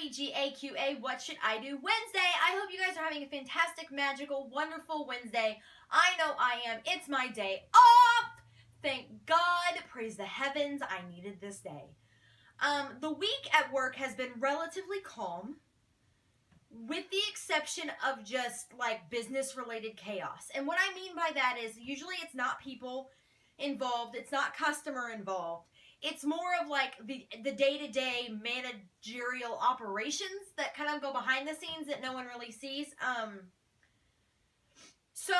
Happy GAQA, What Should I Do Wednesday. I hope you guys are having a fantastic, magical, wonderful Wednesday. I know I am. It's my day off. Thank God. Praise the heavens. I needed this day. The week at work has been relatively calm, with the exception of just like business-related chaos. And what I mean by that is usually it's not people involved. It's not customer involved. It's more of like the day-to-day managerial operations that kind of go behind the scenes that no one really sees. So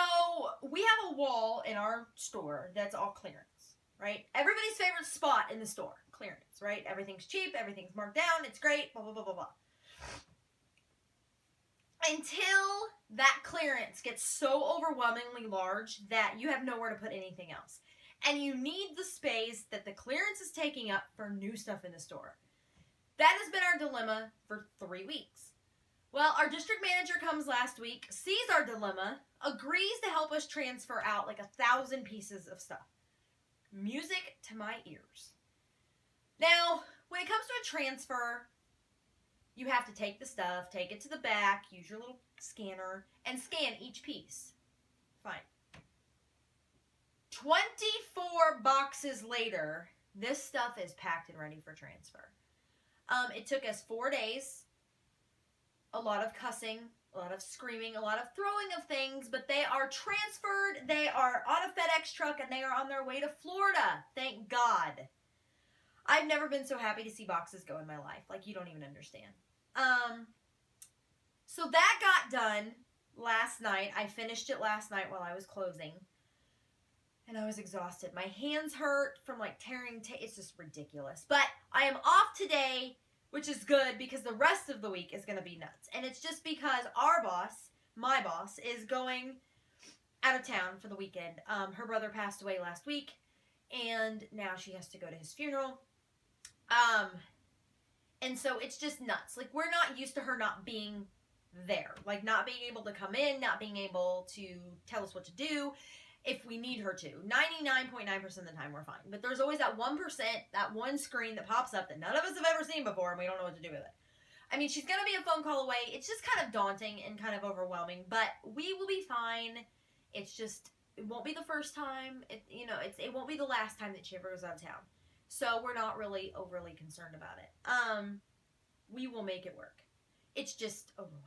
we have a wall in our store that's all clearance, right? Everybody's favorite spot in the store, clearance, right? Everything's cheap, everything's marked down, it's great, blah, blah, blah, blah, blah. Until that clearance gets so overwhelmingly large that you have nowhere to put anything else. And you need the space that the clearance is taking up for new stuff in the store. That has been our dilemma for 3 weeks. Well, our district manager comes last week, sees our dilemma, agrees to help us transfer out like 1,000 pieces of stuff. Music to my ears. Now, when it comes to a transfer, you have to take the stuff, take it to the back, use your little scanner, and scan each piece. Fine. 24 boxes later, this stuff is packed and ready for transfer. It took us 4 days, a lot of cussing, a lot of screaming, a lot of throwing of things, but they are transferred, they are on a FedEx truck, and they are on their way to Florida. Thank God. I've never been so happy to see boxes go in my life. Like, you don't even understand. So that got done last night. I finished it last night while I was closing. And I was exhausted. My hands hurt from like tearing it's just ridiculous. But I am off today, which is good because the rest of the week is going to be nuts. And it's just because our boss, my boss, is going out of town for the weekend. Her brother passed away last week, and now she has to go to his funeral. And so it's just nuts. Like, we're not used to her not being there. Like, not being able to come in, not being able to tell us what to do if we need her to. 99.9% of the time we're fine. But there's always that 1%, that one screen that pops up that none of us have ever seen before, and we don't know what to do with it. I mean, she's going to be a phone call away. It's just kind of daunting and kind of overwhelming, but we will be fine. It's just, it won't be the first time. It won't be the last time that she ever goes out of town. So we're not really overly concerned about it. We will make it work. It's just overwhelming.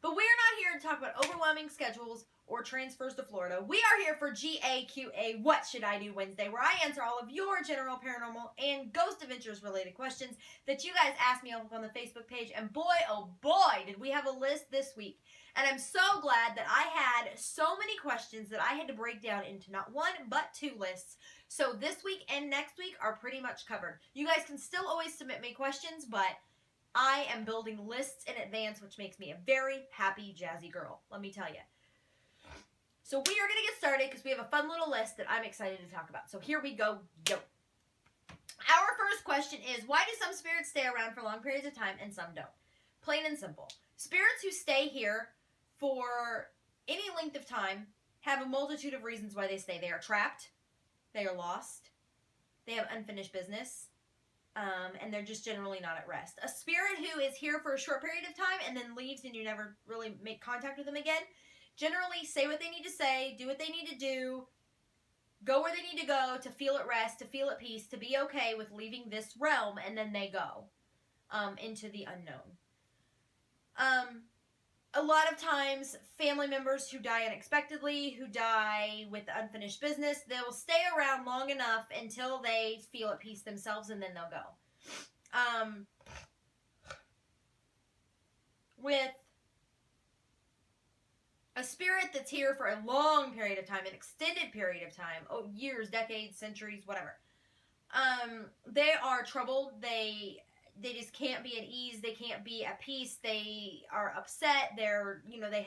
But we're not here to talk about overwhelming schedules or transfers to Florida. We are here for GAQA, What Should I Do Wednesday, where I answer all of your general paranormal and ghost adventures related questions that you guys asked me on the Facebook page. And boy, oh boy, did we have a list this week. And I'm so glad that I had so many questions that I had to break down into not one, but 2 lists. So this week and next week are pretty much covered. You guys can still always submit me questions, but I am building lists in advance, which makes me a very happy, jazzy girl, let me tell you. So we are going to get started because we have a fun little list that I'm excited to talk about. So here we go. Our first question is, why do some spirits stay around for long periods of time and some don't? Plain and simple. Spirits who stay here for any length of time have a multitude of reasons why they stay. They are trapped. They are lost. They have unfinished business. And they're just generally not at rest. A spirit who is here for a short period of time and then leaves and you never really make contact with them again, generally say what they need to say, do what they need to do, go where they need to go to feel at rest, to feel at peace, to be okay with leaving this realm, and then they go into the unknown. A lot of times, family members who die unexpectedly, who die with unfinished business, they'll stay around long enough until they feel at peace themselves, and then they'll go. With a spirit that's here for a long period of time, an extended period of time, years, decades, centuries, whatever, they are troubled. They just can't be at ease. They can't be at peace. They are upset. They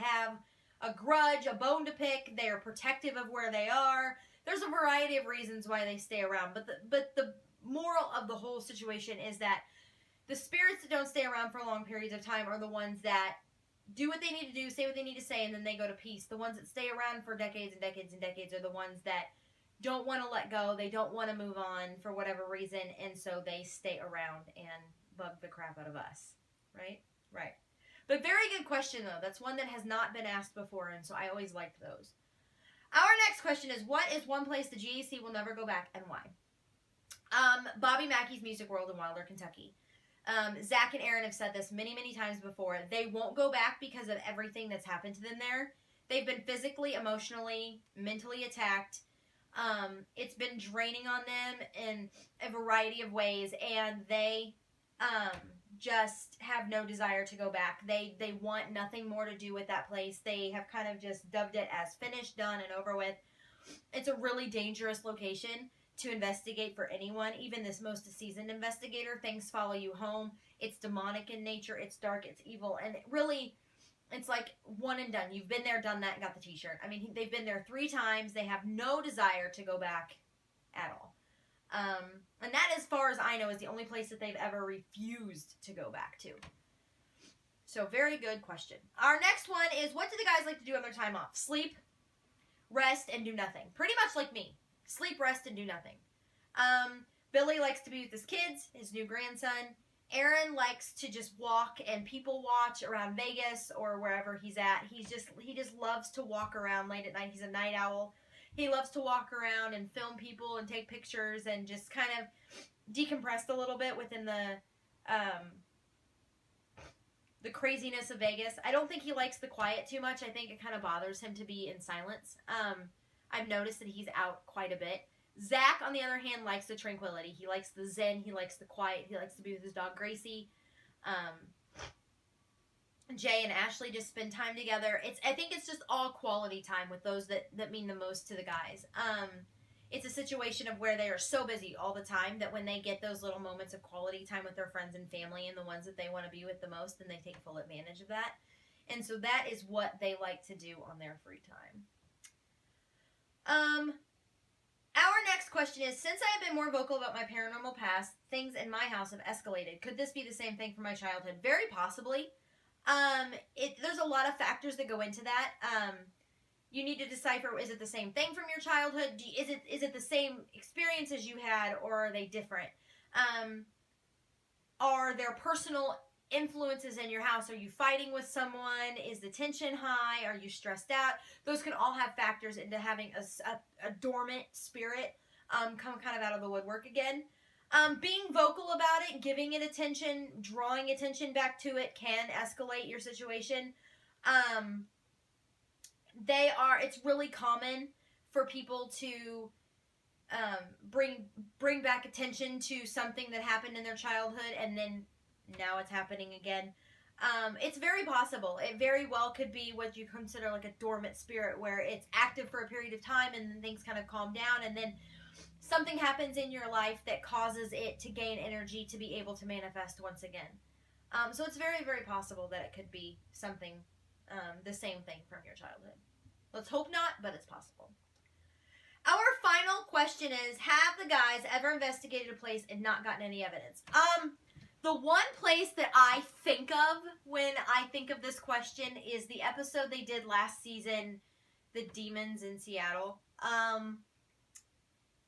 have a grudge, a bone to pick. They are protective of where they are. There's a variety of reasons why they stay around. But the moral of the whole situation is that the spirits that don't stay around for long periods of time are the ones that do what they need to do, say what they need to say, and then they go to peace. The ones that stay around for decades and decades and decades are the ones that don't want to let go. They don't want to move on for whatever reason, and so they stay around and bug the crap out of us, right? Right. But very good question, though. That's one that has not been asked before, and so I always liked those. Our next question is, what is one place the GAC will never go back, and why? Bobby Mackey's Music World in Wilder, Kentucky. Zach and Aaron have said this many, many times before. They won't go back because of everything that's happened to them there. They've been physically, emotionally, mentally attacked. It's been draining on them in a variety of ways, and they just have no desire to go back. They want nothing more to do with that place. They have kind of just dubbed it as finished, done, and over with. It's a really dangerous location to investigate for anyone, even this most seasoned investigator. Things follow you home. It's demonic in nature. It's dark. It's evil. And really, it's like one and done. You've been there, done that, and got the t-shirt. I mean, they've been there 3 times. They have no desire to go back at all. And that, as far as I know, is the only place that they've ever refused to go back to. So, very good question. Our next one is, what do the guys like to do on their time off? Sleep, rest, and do nothing. Pretty much like me. Sleep, rest, and do nothing. Billy likes to be with his kids, his new grandson. Aaron likes to just walk and people watch around Vegas or wherever he's at. He just loves to walk around late at night. He's a night owl. He loves to walk around and film people and take pictures and just kind of decompress a little bit within the craziness of Vegas. I don't think he likes the quiet too much. I think it kind of bothers him to be in silence. I've noticed that he's out quite a bit. Zach, on the other hand, likes the tranquility. He likes the zen. He likes the quiet. He likes to be with his dog, Gracie. Jay and Ashley just spend time together. I think it's just all quality time with those that mean the most to the guys. It's a situation of where they are so busy all the time that when they get those little moments of quality time with their friends and family and the ones that they want to be with the most, then they take full advantage of that. And so that is what they like to do on their free time. Our next question is, since I have been more vocal about my paranormal past, things in my house have escalated. Could this be the same thing for my childhood? Very possibly. There's a lot of factors that go into that. You need to decipher, is it the same thing from your childhood? Is it the same experiences you had, or are they different? Are there personal influences in your house? Are you fighting with someone? Is the tension high? Are you stressed out? Those can all have factors into having a dormant spirit come kind of out of the woodwork again. Being vocal about it, giving it attention, drawing attention back to it can escalate your situation. It's really common for people to bring back attention to something that happened in their childhood, and then now it's happening again. It's very possible. It very well could be what you consider like a dormant spirit, where it's active for a period of time and then things kind of calm down, and then something happens in your life that causes it to gain energy to be able to manifest once again. So it's very, very possible that it could be something, the same thing from your childhood. Let's hope not, but it's possible. Our final question is, have the guys ever investigated a place and not gotten any evidence? The one place that I think of when I think of this question is the episode they did last season, The Demons in Seattle.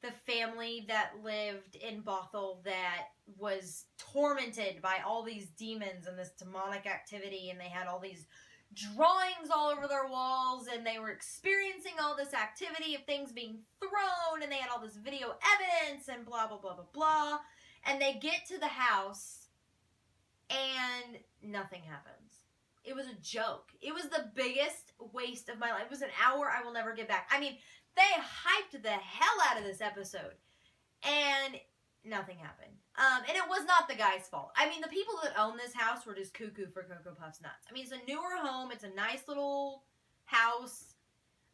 The family that lived in Bothell that was tormented by all these demons and this demonic activity, and they had all these drawings all over their walls, and they were experiencing all this activity of things being thrown, and they had all this video evidence, and blah, blah, blah, blah, blah. And they get to the house, and nothing happens. It was a joke. It was the biggest waste of my life. It was an hour I will never get back. I mean, they hyped the hell out of this episode, and nothing happened. And it was not the guy's fault. I mean, the people that own this house were just cuckoo for Cocoa Puffs nuts. I mean, it's a newer home. It's a nice little house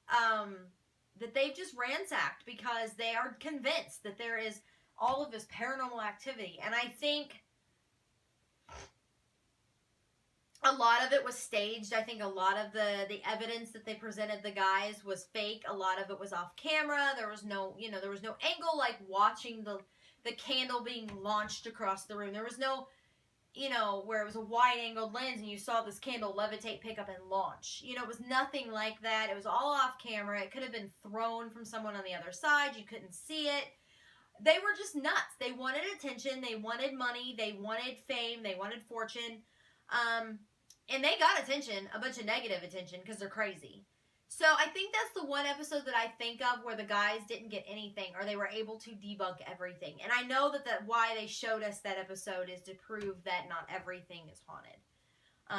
that they've just ransacked because they are convinced that there is all of this paranormal activity. And I think a lot of it was staged. I think a lot of the evidence that they presented the guys was fake. A lot of it was off camera. There was no angle like watching the candle being launched across the room. There was no, where it was a wide-angled lens and you saw this candle levitate, pick up, and launch. It was nothing like that. It was all off camera. It could have been thrown from someone on the other side. You couldn't see it. They were just nuts. They wanted attention. They wanted money. They wanted fame. They wanted fortune. And they got attention, a bunch of negative attention, because they're crazy. So I think that's the one episode that I think of where the guys didn't get anything, or they were able to debunk everything. And I know that why they showed us that episode is to prove that not everything is haunted.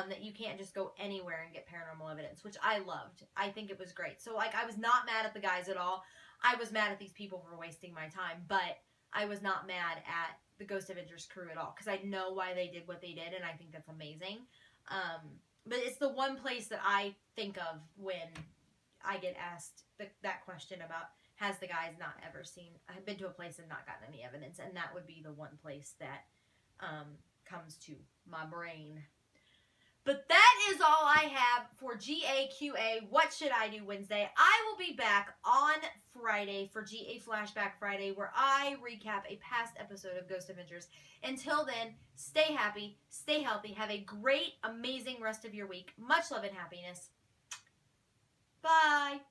That you can't just go anywhere and get paranormal evidence, which I loved. I think it was great. So, like, I was not mad at the guys at all. I was mad at these people for wasting my time, but I was not mad at the Ghost Avengers crew at all, because I know why they did what they did, and I think that's amazing. But it's the one place that I think of when I get asked that question about, has the guys not ever have been to a place and not gotten any evidence, and that would be the one place that comes to my brain. But that is all I have for GAQA, What Should I Do Wednesday. I will be back on Friday for GA Flashback Friday, where I recap a past episode of Ghost Avengers. Until then, stay happy, stay healthy, have a great, amazing rest of your week. Much love and happiness. Bye.